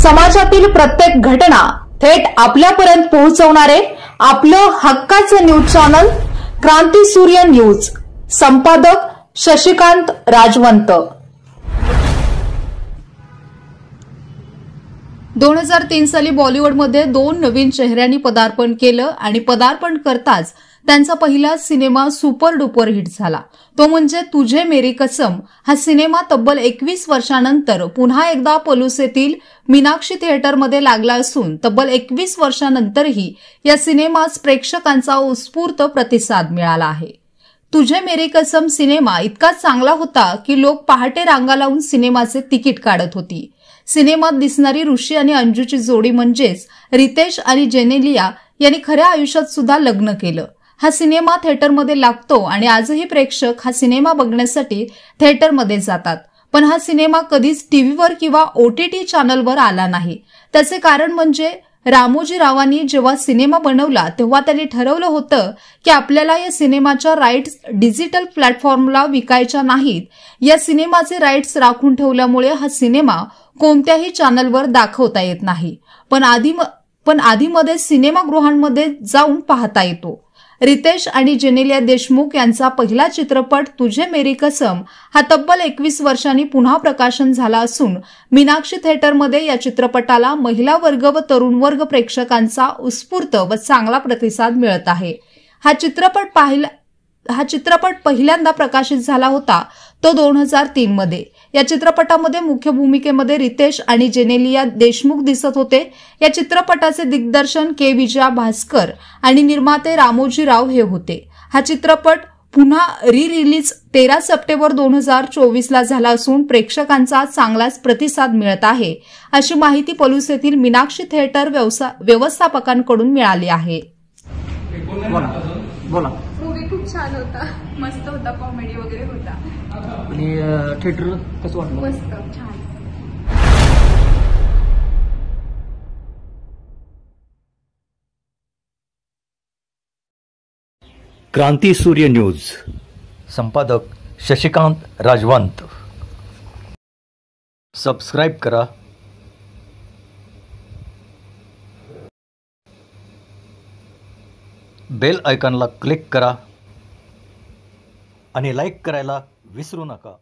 समाजातील प्रत्येक घटना थेट आपल्यापर्यंत पोहोचवणारे आपलं हक्काचं न्यूज चॅनल क्रांती सूर्य न्यूज। संपादक शशिकांत राजवंत। 2003 साली बॉलिवूडमध्ये 2 नवीन चेहऱ्यांनी पदार्पण केलं आणि पदार्पण करताच त्यांचा पहिला सिनेमा सुपर डुपर हिट झाला। तो म्हणजे तुझे मेरी कसम। हा सिनेमा तब्बल 21 वर्षांनंतर पुन्हा एकदा पलूसेतील मीनाक्षी थिएटरमध्ये लागला असून तब्बल 21 वर्षांनंतरही या सिनेमास प्रेक्षकांचा उत्स्फूर्त प्रतिसाद मिळाला आहे। तुझे मेरी कसम सिनेमा इतका चांगला होता की लोक पहाटे रांगा लावून सिनेमाचे तिकीट काढत होती। सिनेमात दिसणारी ऋषी आणि अंजूची जोडी म्हणजेच रितेश आणि जेनेलिया यांनी खऱ्या आयुष्यात सुद्धा लग्न केलं। हा सिनेमा थिएटरमध्ये लागतो आणि आजही प्रेक्षक हा सिनेमा बघण्यासाठी थिएटरमध्ये जातात। पण हा सिनेमा कधीच टीव्हीवर किंवा OTT चॅनलवर आला नाही। त्याचे कारण म्हणजे रामोजी रावांनी जेव्हा सिनेमा बनवला तेव्हा त्यांनी ठरवलं होतं की आपल्याला या सिनेमाच्या राईट्स डिजिटल प्लॅटफॉर्मला विकायच्या नाहीत। या सिनेमाचे राईट्स राखून ठेवल्यामुळे हा सिनेमा कोणत्याही चॅनलवर दाखवता येत नाही, पण आधीमध्ये सिनेमागृहांमध्ये जाऊन पाहता येतो। रितेश आणि जेनेलिया देशमुख यांचा पहिला चित्रपट तुझे मेरी कसम हा तब्बल 21 वर्षांनी पुन्हा प्रकाशन झाला असून मीनाक्षी थिएटरमध्ये या चित्रपटाला महिला वर्ग व तरुण वर्ग प्रेक्षकांचा उत्स्फूर्त व चांगला प्रतिसाद मिळत आहे। हा चित्रपट पहिल्यांदा प्रकाशित झाला होता तो 2003 मध्ये। या चित्रपटामध्ये मुख्य भूमिकेमध्ये रितेश आणि जेनेलिया देशमुख दिसत होते। या चित्रपटाचे दिग्दर्शन के विजया भास्कर आणि निर्माते रामोजी राव हे होते। हा चित्रपट पुन्हा रिलीज 13 सप्टेंबर 2024 ला झाला असून प्रेक्षकांचा चांगलाच प्रतिसाद मिळत आहे, अशी माहिती पलूसेतील मीनाक्षी थिएटर व्यवस्थापकांकडून मिळाली आहे। बोला। मूवी खूप छान होता, मस्त होता, कॉमेडी वगैरे होता आणि थिएटर कसं वाटलं? मस्त छान। क्रांती सूर्य न्यूज। संपादक शशिकांत राजवंत। सबस्क्राइब करा, बेल आयकॉनला क्लिक करा आणि लाईक करायला विसरू नका।